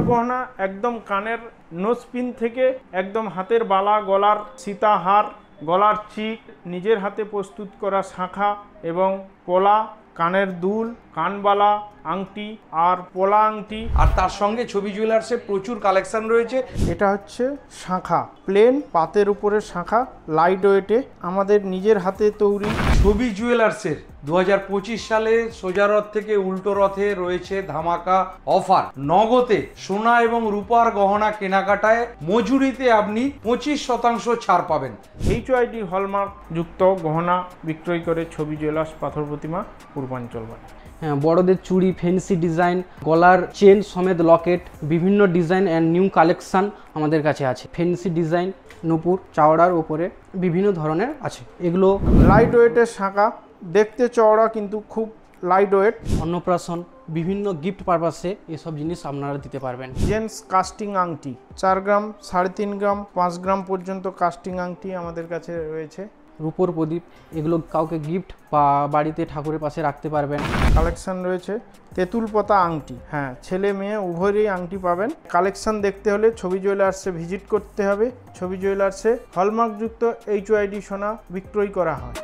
গহনা একদম কানের নোজপিন থেকে একদম হাতের বালা, গলার সীতাহার, গলার চিক, নিজের হাতে প্রস্তুত করা শাঁখা এবং পলা, কানের দুল, কানবালা, আংটি আর পলা আংটি। আর তার সঙ্গে ছবি জুয়েলার্সে প্রচুর কালেকশন রয়েছে। এটা হচ্ছে শাঁখা, প্লেন পাতের উপরে শাঁখা, লাইট ওয়েটে, আমাদের নিজের হাতে তৈরি। ছবি জুয়েলার্সের 2025 সালে সোজা রথ থেকে উল্টো রথে রয়েছে ধামাকা অফার। নগদে সোনা এবং রূপার গহনা কেনাকাটায় মজুরিতে আপনি 25% ছাড় পাবেন। HYD হলমার্ক যুক্ত গহনা বিক্রয় করে ছবি জুয়েলার্স, পাথর প্রতিমা, পূর্বাঞ্চল বাজার। হ্যাঁ, বড়দের চুড়ি, ফ্যান্সি ডিজাইন, গলার চেন সমেত লকেট, বিভিন্ন ডিজাইন অ্যান্ড নিউ কালেকশান আমাদের কাছে আছে। ফ্যান্সি ডিজাইন, নূপুর, চাওড়ার ওপরে বিভিন্ন ধরনের আছে। এগুলো লাইট ওয়েটের শাঁখা, দেখতে চওড়া কিন্তু খুব লাইট ওয়েট। অন্নপ্রাশন, বিভিন্ন গিফট পারপাসে এসব জিনিস আপনারা দিতে পারবেন। জেন্টস কাস্টিং আংটি 4 গ্রাম, 3.5 গ্রাম, 5 গ্রাম পর্যন্ত কাস্টিং আংটি আমাদের কাছে রয়েছে। রূপোর প্রদীপ, এগুলো কাউকে গিফট বা বাড়িতে ঠাকুরের পাশে রাখতে পারবেন। কালেকশন রয়েছে তেঁতুল পাতা আংটি, হ্যাঁ, ছেলে মেয়ে উভয়েরই আংটি পাবেন। কালেকশন দেখতে হলে ছবি জুয়েলার্সে ভিজিট করতে হবে। ছবি জুয়েলার্সে হলমার্কযুক্ত HYD সোনা বিক্রয় করা হয়।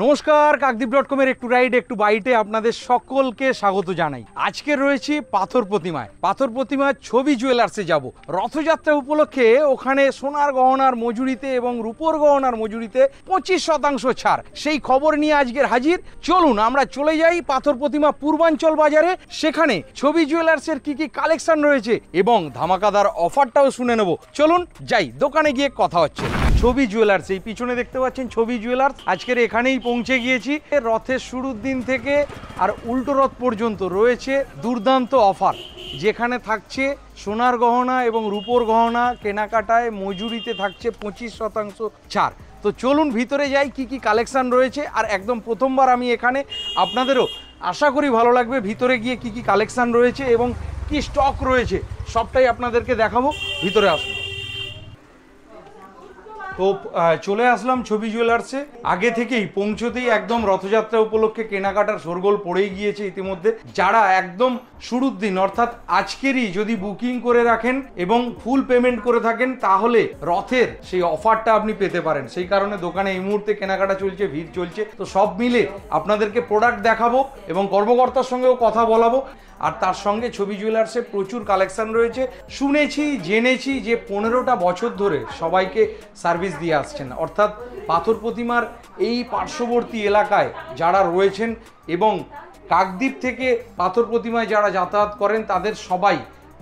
নমস্কার, কাকদ্বীপ.com-এর একটু রাইড একটু বাইটে আপনাদের সকলকে স্বাগত জানাই। আজকে রয়েছি পাথর প্রতিমায়। পাথর প্রতিমার ছবি জুয়েলার্সে যাব। রথযাত্রা উপলক্ষে ওখানে সোনার গহনার মজুরিতে এবং রূপোর গহনার মজুরিতে 25% ছাড়। সেই খবর নিয়ে আজকের হাজির। চলুন আমরা চলে যাই পাথর প্রতিমা পূর্বাঞ্চল বাজারে। সেখানে ছবি জুয়েলার্সের কি কি কালেকশন রয়েছে এবং ধামাকাদার অফারটাও শুনে নেব। চলুন যাই, দোকানে গিয়ে কথা হচ্ছে। ছবি জুয়েলার্স, এই পিছনে দেখতে পাচ্ছেন ছবি জুয়েলার্স। আজকের এখানেই পৌঁছে গিয়েছি। রথের শুরুর দিন থেকে আর উল্টো রথ পর্যন্ত রয়েছে দুর্দান্ত অফার, যেখানে থাকছে সোনার গহনা এবং রূপোর গহনা কেনাকাটায় মজুরিতে থাকছে 25% ছাড়। তো চলুন ভিতরে যাই, কি কি কালেকশন রয়েছে। আর একদম প্রথমবার আমি এখানে, আপনাদেরও আশা করি ভালো লাগবে। ভিতরে গিয়ে কি কি কালেকশন রয়েছে এবং কি স্টক রয়েছে সবটাই আপনাদেরকে দেখাবো। ভিতরে আসুন। তো চলে আসলাম ছবি জুয়েলার্সে। আগে থেকেই পৌঁছতেই একদম রথযাত্রা উপলক্ষে কেনাকাটার শোরগোল পড়েই গিয়েছে ইতিমধ্যে। যারা একদম শুরুর দিন অর্থাৎ আজকেরই যদি বুকিং করে রাখেন এবং ফুল পেমেন্ট করে থাকেন, তাহলে রথের সেই অফারটা আপনি পেতে পারেন। সেই কারণে দোকানে এই মুহূর্তে কেনাকাটা চলছে, ভিড় চলছে। তো সব মিলে আপনাদেরকে প্রোডাক্ট দেখাবো এবং কর্মকর্তার সঙ্গেও কথা বলাবো। আর তার সঙ্গে ছবি জুয়েলার্সে প্রচুর কালেকশন রয়েছে। শুনেছি, জেনেছি যে 15টা বছর ধরে সবাইকে সার্ভিস দিয়ে আসছেন, অর্থাৎ পাথর প্রতিমার এই পার্শ্ববর্তী এলাকায় যারা রয়েছেন এবং কাকদ্বীপ থেকে পাথর প্রতিমায় যারা যাতায়াত করেন, তাদের সবাই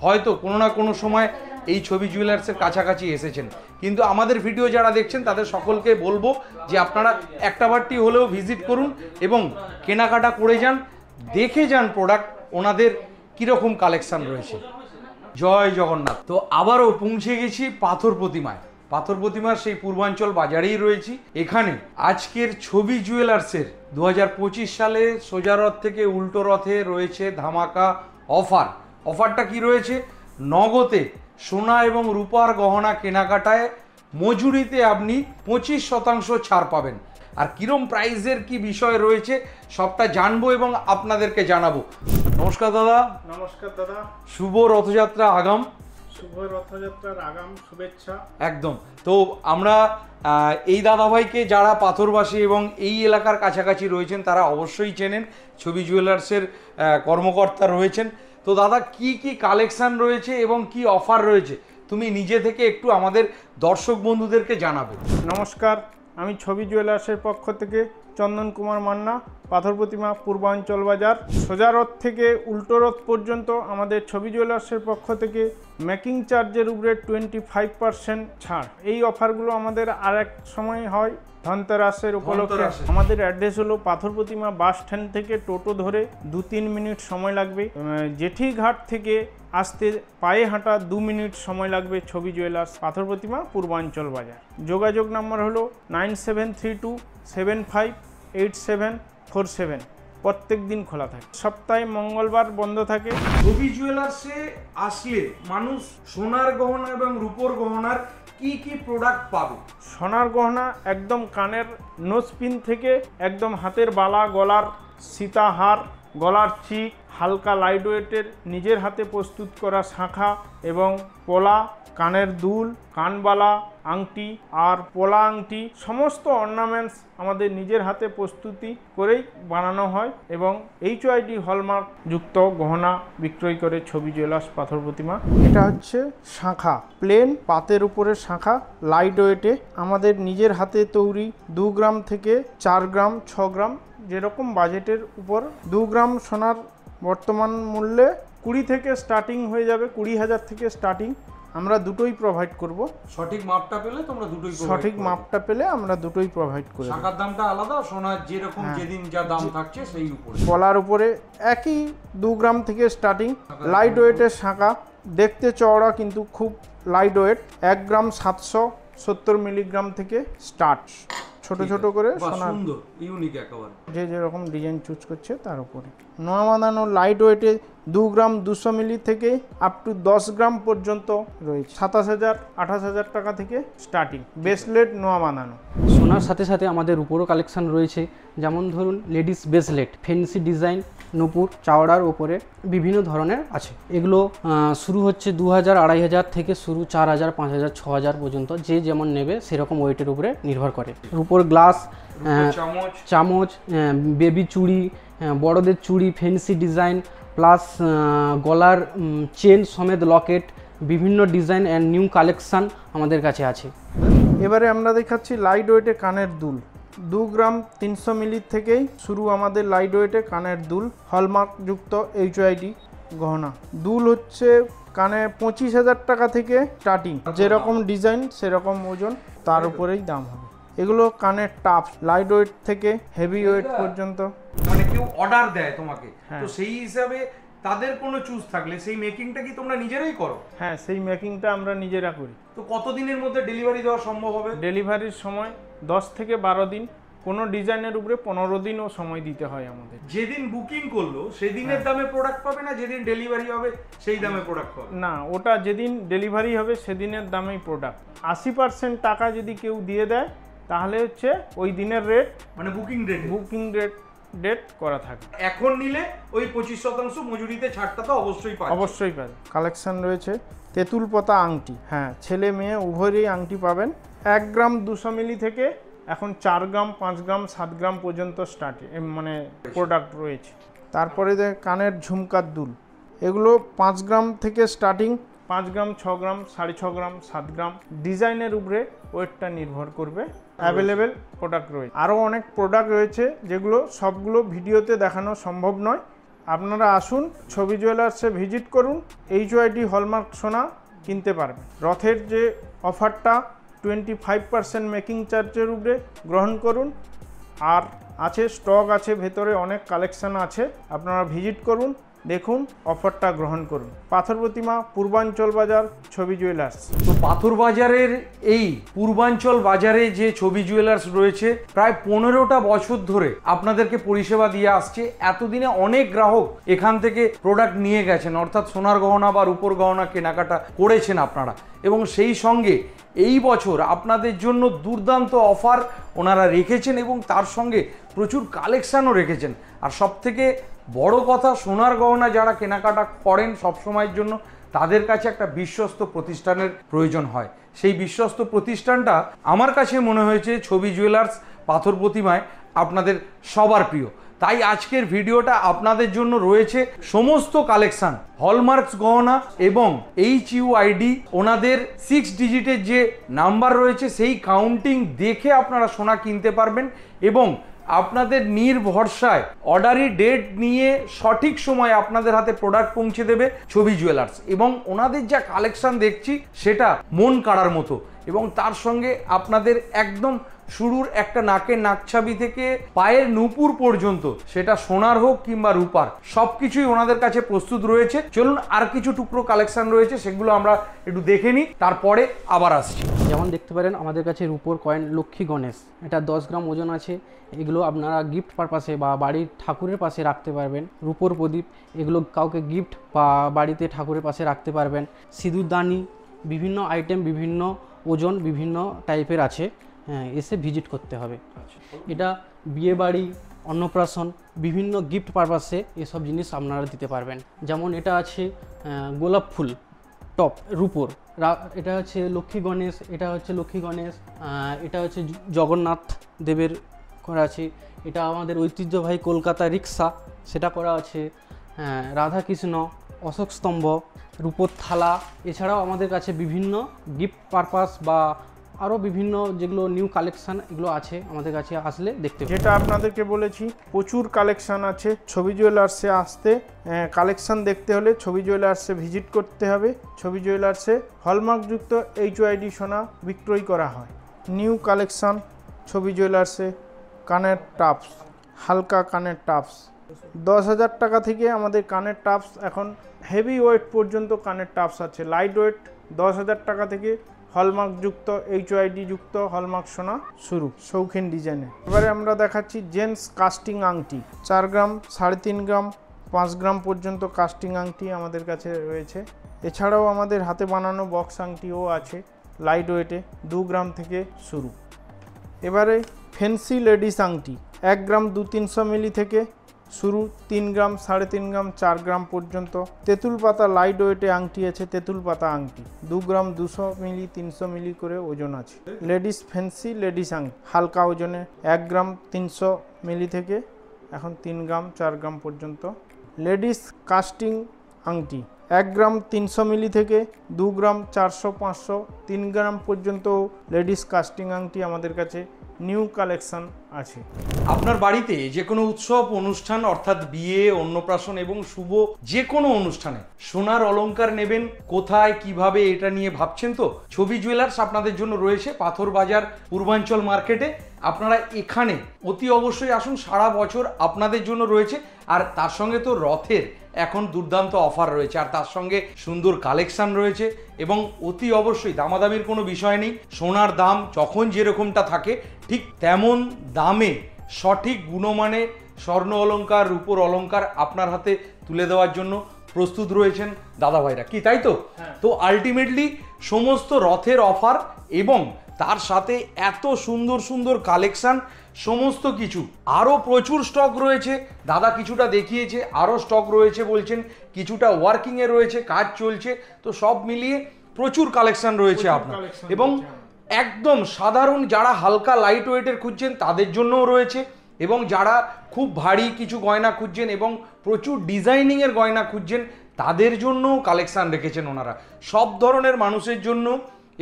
হয়তো কোনো না কোনো সময় এই ছবি জুয়েলার্সের কাছাকাছি এসেছেন। কিন্তু আমাদের ভিডিও যারা দেখছেন তাদের সকলকে বলবো যে আপনারা একটাবারটি হলেও ভিজিট করুন এবং কেনাকাটা করে যান, দেখে যান প্রোডাক্ট ওনাদের কীরকম কালেকশন রয়েছে। জয় জগন্নাথ। তো আবারও পৌঁছে গেছি পাথর প্রতিমায়। পাথর প্রতিমার সেই পূর্বাঞ্চল বাজারেই রয়েছি। এখানে আজকের ছবি জুয়েলার্সের 2025 সালে সোজা রথ থেকে উল্টো রথে রয়েছে ধামাকা অফার। অফারটা কি রয়েছে? নগদে সোনা এবং রূপার গহনা কেনাকাটায় মজুরিতে আপনি 25% ছাড় পাবেন। আর কিরম প্রাইজের কি বিষয় রয়েছে সবটা জানবো এবং আপনাদেরকে জানাবো। নমস্কার দাদা। নমস্কার দাদা। শুভ রথযাত্রা আগাম। শুভ রথযাত্রার আগাম শুভেচ্ছা। একদম। তো আমরা এই দাদাভাইকে যারা পাথরবাসী এবং এই এলাকার কাছাকাছি রয়েছেন তারা অবশ্যই চেনেন। ছবি জুয়েলার্সের কর্মকর্তা রয়েছেন। তো দাদা, কি কি কালেকশন রয়েছে এবং কি অফার রয়েছে তুমি নিজে থেকে একটু আমাদের দর্শক বন্ধুদেরকে জানাবে। নমস্কার, আমি ছবি জুয়েলার্সের পক্ষ থেকে চন্দন কুমার মান্না, পাথর প্রতিমা পূর্বাঞ্চল বাজার। সোজা রথ থেকে উল্টো রথ পর্যন্ত আমাদের ছবি জুয়েলার্সের পক্ষ থেকে মেকিং চার্জের উপরে 25% ছাড়। এই অফারগুলো আমাদের আর এক সময় হয় ধনতেরাসের উপলক্ষে। আমাদের অ্যাড্রেস হলো পাথর প্রতিমা বাস স্ট্যান্ড থেকে টোটো ধরে 2-3 মিনিট সময় লাগবে। জেঠি ঘাট থেকে আসতে পায়ে হাঁটা 2 মিনিট সময় লাগবে। ছবি জুয়েলার্স, পাথর প্রতিমা পূর্বাঞ্চল বাজার। যোগাযোগ নাম্বার হলো 97327587 24/7 প্রত্যেক দিন খোলা থাকে। সপ্তাহে মঙ্গলবার বন্ধ থাকে। ছবি জুয়েলার্সে আসলে মানুষ সোনার গহনা এবং রূপোর গহনার কি কি প্রোডাক্ট পাবে? সোনার গহনা একদম কানের নোজপিন থেকে একদম হাতের বালা, গলার সীতাহার, গলার চিক, হালকা লাইট ওয়েটের নিজের হাতে প্রস্তুত করা শাঁখা এবং পলা, কানের দুল, কানবালা, আংটি আর পলা আংটি, সমস্ত অর্নামেন্টস আমাদের নিজের হাতে প্রস্তুতি করেই বানানো হয় এবং HYD হলমার্ক যুক্ত গহনা বিক্রয় করে ছবি জুয়েলার্স পাথর প্রতিমা। এটা হচ্ছে শাঁখা, প্লেন পাতের উপরে শাঁখা, লাইট ওয়েটে, আমাদের নিজের হাতে তৈরি। 2 গ্রাম থেকে 4 গ্রাম, 6 গ্রাম, যেরকম বাজেটের উপর। 2 গ্রাম সোনার বর্তমান মূল্যে 20 থেকে স্টার্টিং হয়ে যাবে, 20,000 থেকে স্টার্টিং। আমরা দুটোই প্রোভাইড করব। সঠিক মাপটা পেলে তোমরা দুটোই সঠিক মাপটা পেলে আমরা দুটোই প্রোভাইড করে দেব। টাকার দামটা আলাদা, সোনার যেরকম যেদিন যা দাম থাকছে সেই উপরে। পলার উপরে একই 2 গ্রাম থেকে স্টার্টিং, লাইট ওয়েটের শাঁখা, দেখতে চওড়া কিন্তু খুব লাইট ওয়েট। 1 গ্রাম 770 মিলিগ্রাম থেকে স্টার্ট। ছোট ছোট করে সোনার, সুন্দর ইউনিক একেবারে, যে যেরকম ডিজাইন চুজ করছে তার উপরে। নোয়া বাঁধানো লাইট ওয়েটে 2 গ্রাম 200 মিলি থেকে আপ টু 10 গ্রাম পর্যন্ত রয়েছে। 27,000 28,000 টাকা থেকে স্টার্টিং ব্রেসলেট নোয়া বাঁধানো। সোনার সাথে সাথে আমাদের উপরও কালেকশান রয়েছে, যেমন ধরুন লেডিস ব্রেসলেট, ফ্যান্সি ডিজাইন, নূপুর, চাওড়ার ওপরে বিভিন্ন ধরনের আছে। এগুলো শুরু হচ্ছে 2,000 2,500 থেকে শুরু 4,000 5,000 6,000 পর্যন্ত, যে যেমন নেবে সেরকম ওয়েটের উপরে নির্ভর করে। রূপোর গ্লাস, চামচ, বেবি চুড়ি, বড়দের চুড়ি, ফ্যান্সি ডিজাইন প্লাস গলার চেন সমেত লকেট, বিভিন্ন ডিজাইন অ্যান্ড নিউ কালেকশান আমাদের কাছে আছে। এবারে আমরা দেখাচ্ছি লাইট ওয়েটে কানের দুল। 2 গ্রাম 300 মিলি থেকেই শুরু আমাদের লাইট ওয়েটে কানের দুল, হলমার্ক যুক্ত HYD গহনা। দুল হচ্ছে কানে 25,000 টাকা থেকে স্টার্টিং, যেরকম ডিজাইন সেরকম ওজন, তার উপরেই দাম হবে। এগুলো কানের টাপ, লাইট ওয়েট থেকে হেভি ওয়েট পর্যন্ত। মানে কেউ অর্ডার দেয় তোমাকে, তো সেই হিসাবে তাদের কোনো চুজ থাকলে সেই মেকিংটা কি তোমরা নিজেরাই করো? হ্যাঁ, সেই মেকিংটা আমরা নিজেরা করি। তো কতদিনের মধ্যে ডেলিভারি দেওয়া সম্ভব হবে? ডেলিভারির সময় 10 থেকে 12 দিন, কোনো ডিজাইনের উপরে 15 দিনও সময় দিতে হয় আমাদের। যেদিন বুকিং করলো সেদিনের দামে প্রোডাক্ট পাবে না যেদিন ডেলিভারি হবে সেই দামে প্রোডাক্ট পাবে? না, ওটা যেদিন ডেলিভারি হবে সেদিনের দামেই প্রোডাক্ট। 80% টাকা যদি কেউ দিয়ে দেয় তাহলে হচ্ছে ওই দিনের রেট, মানে বুকিং ডেট করা থাকে। এখন নিলে ওই 25% মজুরিতে ছাড়টা তো অবশ্যই পাবে। অবশ্যই পাবে। কালেকশন রয়েছে তেঁতুল পাতা আংটি, হ্যাঁ, ছেলে মেয়ে উভয়েরই আংটি পাবেন। 1 গ্রাম 200 মিলি থেকে এখন 4 গ্রাম 5 গ্রাম 7 গ্রাম পর্যন্ত মানে প্রোডাক্ট রয়েছে। তারপরে কানের ঝুমকার দুল, এগুলো 5 গ্রাম থেকে স্টার্টিং, 5 গ্রাম 6 গ্রাম 6.5 গ্রাম 7 গ্রাম, ডিজাইনের উপরে ওয়েটটা নির্ভর করবে। অ্যাভেলেবেল প্রোডাক্ট রয়েছে। আরও অনেক প্রোডাক্ট রয়েছে যেগুলো সবগুলো ভিডিওতে দেখানো সম্ভব নয়। আপনারা আসুন, ছবি জুয়েলার্সে ভিজিট করুন, HYD হলমার্ক সোনা কিনতে পারবেন। রথের যে অফারটা 25% মেকিং চার্জের উপরে গ্রহণ করুন। আর আছে, স্টক আছে, ভেতরে অনেক কালেকশন আছে, আপনারা ভিজিট করুন, দেখুন, অফারটা গ্রহণ করুন। পাথর প্রতিমা, পূর্বাঞ্চল বাজার, ছবি জুয়েলার্স। তো পাথর বাজারের এই পূর্বাঞ্চল বাজারে যে ছবি জুয়েলার্স রয়েছে, প্রায় 15টা বছর ধরে আপনাদেরকে পরিষেবা দিয়ে আসছে। এতদিনে অনেক গ্রাহক এখান থেকে প্রোডাক্ট নিয়ে গেছেন, অর্থাৎ সোনার গহনা বা রূপোর গহনা কেনাকাটা করেছেন আপনারা, এবং সেই সঙ্গে এই বছর আপনাদের জন্য দুর্দান্ত অফার ওনারা রেখেছেন এবং তার সঙ্গে প্রচুর কালেকশানও রেখেছেন। আর সবথেকে বড় কথা, সোনার গহনা যারা কেনাকাটা করেন সবসময়ের জন্য, তাদের কাছে একটা বিশ্বস্ত প্রতিষ্ঠানের প্রয়োজন হয়। সেই বিশ্বস্ত প্রতিষ্ঠানটা আমার কাছে মনে হয়েছে ছবি জুয়েলার্স পাথর প্রতিমায় আপনাদের সবার প্রিয়। তাই আজকের ভিডিওটা আপনাদের জন্য রয়েছে সমস্ত কালেকশন, হলমার্কস গহনা এবং HUID ওনাদের 6 ডিজিটের যে নাম্বার রয়েছে সেই কাউন্টিং দেখে আপনারা সোনা কিনতে পারবেন এবং আপনাদের নির্ভরসায় অর্ডারি ডেট নিয়ে সঠিক সময় আপনাদের হাতে প্রোডাক্ট পৌঁছে দেবে ছবি জুয়েলার্স। এবং ওনাদের যা কালেকশন দেখছি সেটা মন কাড়ার মতো, এবং তার সঙ্গে আপনাদের একদম শুরুর একটা নাকের নাকছাবি থেকে পায়ের নুপুর পর্যন্ত, সেটা সোনার হোক কিংবা রূপার, সবকিছুই ওনাদের কাছে প্রস্তুত রয়েছে। চলুন আর কিছু টুকরো কালেকশন রয়েছে, সেগুলো আমরা একটু দেখে নিই, তারপরে আবার আসছি। যেমন দেখতে পারেন আমাদের কাছে রূপোর কয়েন লক্ষ্মী গণেশ, এটা 10 গ্রাম ওজন আছে। এগুলো আপনারা গিফট পারপাসে বা বাড়ির ঠাকুরের পাশে রাখতে পারবেন। রূপোর প্রদীপ, এগুলো কাউকে গিফট বা বাড়িতে ঠাকুরের পাশে রাখতে পারবেন। সিঁদুরদানি, বিভিন্ন আইটেম, বিভিন্ন ওজন, বিভিন্ন টাইপের আছে। হ্যাঁ, এসে ভিজিট করতে হবে। এটা বিয়ে বাড়ি, অন্নপ্রাশন, বিভিন্ন গিফট পারপাসে এসব জিনিস আপনারা দিতে পারবেন। যেমন এটা আছে গোলাপ ফুল টপ রূপোর, এটা হচ্ছে লক্ষ্মী গণেশ, এটা হচ্ছে লক্ষ্মী গণেশ, এটা হচ্ছে জগন্নাথ দেবের করা আছে। এটা আমাদের ঐতিহ্যবাহী কলকাতা রিক্সা, সেটা করা আছে। রাধাকৃষ্ণ, অশোক স্তম্ভ, রূপোর থালা। এছাড়াও আমাদের কাছে বিভিন্ন গিফট পারপাস বা আরও বিভিন্ন যেগুলো নিউ কালেকশান এগুলো আছে, আমাদের কাছে আসলে দেখতে পাবেন। যেটা আপনাদেরকে বলেছি, প্রচুর কালেকশান আছে। ছবি জুয়েলার্সে আসতে, কালেকশান দেখতে হলে ছবি জুয়েলার্সে ভিজিট করতে হবে। ছবি জুয়েলার্সে হলমার্কযুক্ত HYD সোনা বিক্রয় করা হয়। নিউ কালেকশান ছবি জুয়েলার্সে। কানের টাপস, হালকা কানের টাপস 10,000 টাকা থেকে আমাদের কানের টাপস এখন হেভি ওয়েট পর্যন্ত কানের টাপস আছে। লাইট ওয়েট 10,000 টাকা থেকে হলমার্কযুক্ত HYD যুক্ত হলমার্ক সোনা শুরু, শৌখিন ডিজাইনে। এবারে আমরা দেখাচ্ছি জেন্টস কাস্টিং আংটি। 4 গ্রাম, 3.5 গ্রাম, 5 গ্রাম পর্যন্ত কাস্টিং আংটি আমাদের কাছে রয়েছে। এছাড়াও আমাদের হাতে বানানো বক্স আংটিও আছে, লাইট ওয়েটে 2 গ্রাম থেকে শুরু। এবারে ফ্যান্সি লেডিস আংটি 1 গ্রাম 200-300 মিলি থেকে শুরু, 3 গ্রাম, 3.5 গ্রাম, 4 গ্রাম পর্যন্ত। তেঁতুল পাতা লাইট ওয়েটে আংটি আছে, তেঁতুল পাতা আংটি 2 গ্রাম 200 মিলি 300 মিলি করে ওজন আছে। লেডিস ফ্যান্সি লেডিস আংটি হালকা ওজনে 1 গ্রাম 300 মিলি থেকে এখন 3 গ্রাম 4 গ্রাম পর্যন্ত। লেডিস কাস্টিং আংটি 1 গ্রাম 300 মিলি থেকে 2 গ্রাম 400-500 3 গ্রাম পর্যন্ত লেডিস কাস্টিং আংটি আমাদের কাছে নিউ কালেকশন আছে। আপনার বাড়িতে যে কোনো উৎসব অনুষ্ঠান, অর্থাৎ বিয়ে, অন্নপ্রাশন এবং শুভ যে কোনো অনুষ্ঠানে সোনার অলংকার নেবেন, কোথায় কিভাবে এটা নিয়ে ভাবছেন তো? ছবি জুয়েলার্স আপনাদের জন্য রয়েছে পাথর বাজার পূর্বাঞ্চল মার্কেটে। আপনারা এখানে অতি অবশ্যই আসুন, সারা বছর আপনাদের জন্য রয়েছে। আর তার সঙ্গে তো রথের এখন দুর্দান্ত অফার রয়েছে, আর তার সঙ্গে সুন্দর কালেকশন রয়েছে এবং অতি অবশ্যই দামাদামির কোনো বিষয় নেই। সোনার দাম যখন যেরকমটা থাকে ঠিক তেমন দামে সঠিক গুণমানে স্বর্ণ অলংকার, রূপোর অলংকার আপনার হাতে তুলে দেওয়ার জন্য প্রস্তুত রয়েছেন দাদা ভাইরা, কি তাই তো? তো আলটিমেটলি সমস্ত রথের অফার এবং তার সাথে এত সুন্দর সুন্দর কালেকশন, সমস্ত কিছু আরও প্রচুর স্টক রয়েছে। দাদা কিছুটা দেখিয়েছে, আরও স্টক রয়েছে বলছেন, কিছুটা ওয়ার্কিংয়ে রয়েছে, কাজ চলছে। তো সব মিলিয়ে প্রচুর কালেকশন রয়েছে আপনার। এবং একদম সাধারণ যারা হালকা লাইট ওয়েটের খুঁজছেন তাদের জন্যও রয়েছে, এবং যারা খুব ভারী কিছু গয়না খুঁজছেন এবং প্রচুর ডিজাইনিংয়ের গয়না খুঁজছেন তাদের জন্যও কালেকশান রেখেছেন ওনারা, সব ধরনের মানুষের জন্য।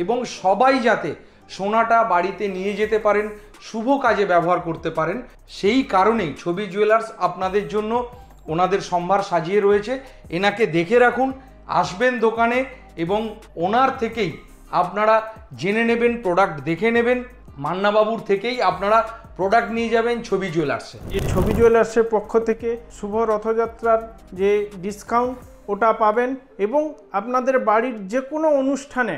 এবং সবাই যাতে সোনাটা বাড়িতে নিয়ে যেতে পারেন, শুভ কাজে ব্যবহার করতে পারেন, সেই কারণেই ছবি জুয়েলার্স আপনাদের জন্য ওনাদের সম্ভার সাজিয়ে রয়েছে। এনাকে দেখে রাখুন, আসবেন দোকানে এবং ওনার থেকেই আপনারা জেনে নেবেন, প্রোডাক্ট দেখে নেবেন। মান্নাবাবুর থেকেই আপনারা প্রোডাক্ট নিয়ে যাবেন ছবি জুয়েলার্সে। এই ছবি জুয়েলার্সের পক্ষ থেকে শুভ রথযাত্রার যে ডিসকাউন্ট ওটা পাবেন, এবং আপনাদের বাড়ির যে কোনো অনুষ্ঠানে,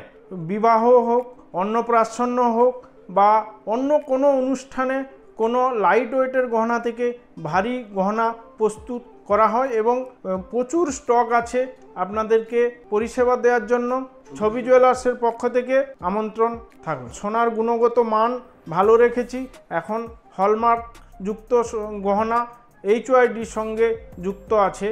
বিবাহ হোক, অন্নপ্রাশন হোক বা অন্য কোনো অনুষ্ঠানে, কোনো লাইট ওয়েটের গহনা থেকে ভারী গহনা প্রস্তুত করা হয় এবং প্রচুর স্টক আছে আপনাদেরকে পরিষেবা দেওয়ার জন্য। ছবি জুয়েলার্সের পক্ষ থেকে আমন্ত্রণ থাকবে। সোনার গুণগত মান ভালো রেখেছি। এখন হলমার্ক যুক্ত গহনা HYD সঙ্গে যুক্ত আছে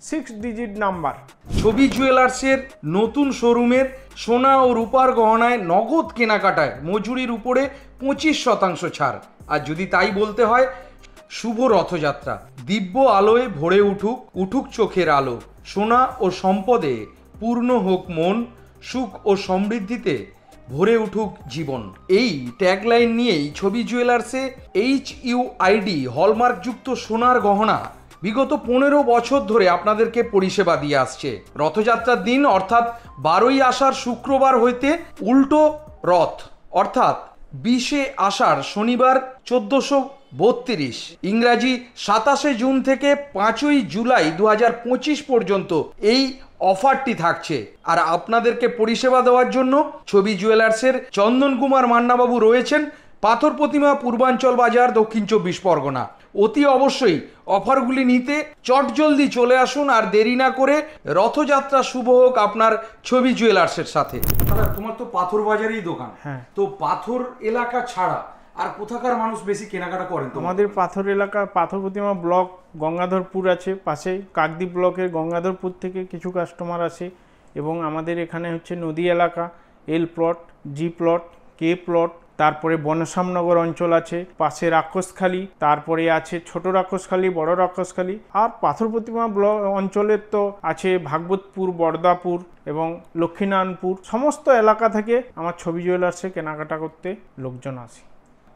6 ডিজিট নাম্বার। ছবি জুয়েলার্সের নতুন শোরুমের সোনা ও রূপার গহনায় নগদ কেনাকাটায় মজুরির উপরে 25% ছাড়। আর যদি তাই বলতে হয়, শুভ রথযাত্রা, দিব্য আলোয় ভরে উঠুক, উঠুক চোখের আলো, সোনা ও সম্পদে পূর্ণ হোক মন, সুখ ও সমৃদ্ধিতে ভরে উঠুক জীবন। এই ট্যাগলাইন নিয়েই ছবি জুয়েলার্সে HUID হলমার্কযুক্ত সোনার গহনা বিগত 15 বছর ধরে আপনাদেরকে পরিষেবা দিয়ে আসছে। রথযাত্রার দিন অর্থাৎ 12ই আষাঢ় শুক্রবার হইতে উল্টো রথ অর্থাৎ 20শে আষাঢ় শনিবার 1432, ইংরাজি 27শে জুন থেকে 5ই জুলাই 2025 পর্যন্ত এই অফারটি থাকছে। আর আপনাদেরকে পরিষেবা দেওয়ার জন্য ছবি জুয়েলার্সের চন্দন কুমার মান্নাবাবু রয়েছেন, পাথর প্রতিমা, পূর্বাঞ্চল বাজার, দক্ষিণ 24 পরগনা। অতি অবশ্যই অফারগুলি নিতে চটজলদি চলে আসুন, আর দেরি না করে রথযাত্রা শুভ হোক আপনার ছবি জুয়েলার্সের সাথে। দাদা, তোমার তো পাথর বাজারেই দোকান, হ্যাঁ। তো পাথর এলাকা ছাড়া আর কোথাকার মানুষ বেশি কেনাকাটা করেন? আমাদের পাথর এলাকা, পাথর প্রতিমা ব্লক গঙ্গাধরপুর আছে পাশেই, কাকদ্বীপ ব্লকের গঙ্গাধরপুর থেকে কিছু কাস্টমার আসে, এবং আমাদের এখানে হচ্ছে নদী এলাকা, এল প্লট, জি প্লট, কে প্লট, তারপরে বনশ্যামনগর অঞ্চল আছে, পাশে রাক্ষসখালী, তারপরে আছে ছোট রাক্ষসখালী, বড় রাক্ষসখালী, আর পাথর প্রতিমা ব্লক অঞ্চলের তো আছে ভাগবতপুর, বরদাপুর এবং লক্ষ্মীনারায়ণপুর। সমস্ত এলাকা থেকে আমার ছবি জুয়েলার্সে কেনাকাটা করতে লোকজন আসে।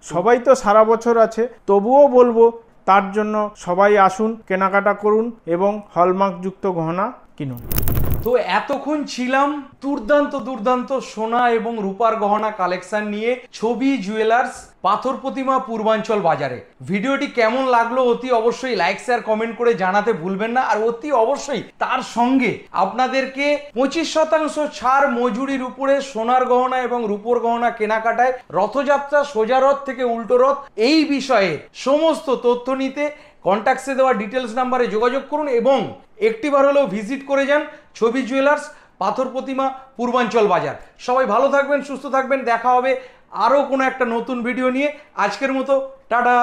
সবাই তো সারা বছর আছে, তবুও বলবো তার জন্য সবাই আসুন, কেনাকাটা করুন এবং হলমার্কযুক্ত গহনা কিনুন। তো এতক্ষণ ছিলাম দুর্দান্ত দুর্দান্ত সোনা এবং রূপার গহনা কালেকশন নিয়ে ছবি জুয়েলার্স, পাথর প্রতিমা, পূর্বাঞ্চল বাজারে। ভিডিওটি কেমন লাগলো অতি অবশ্যই লাইক, শেয়ার, কমেন্ট করে জানাতে ভুলবেন না। আর অতি অবশ্যই তার সঙ্গে আপনাদেরকে 25% ছাড় মজুরির উপরে সোনার গহনা এবং রূপোর গহনা কেনাকাটায় রথযাত্রা, সোজা রথ থেকে উল্টো রথ, এই বিষয়ে সমস্ত তথ্য নিতে কন্ট্যাক্টসে দেওয়া ডিটেলস নাম্বারে যোগাযোগ করুন এবং একটিবার হলেও ভিজিট করে যান ছবি জুয়েলার্স, পাথর প্রতিমা, পূর্বাঞ্চল বাজার। সবাই ভালো থাকবেন, সুস্থ থাকবেন, দেখা হবে আরও কোনো একটা নতুন ভিডিও নিয়ে। আজকের মতো টাটা।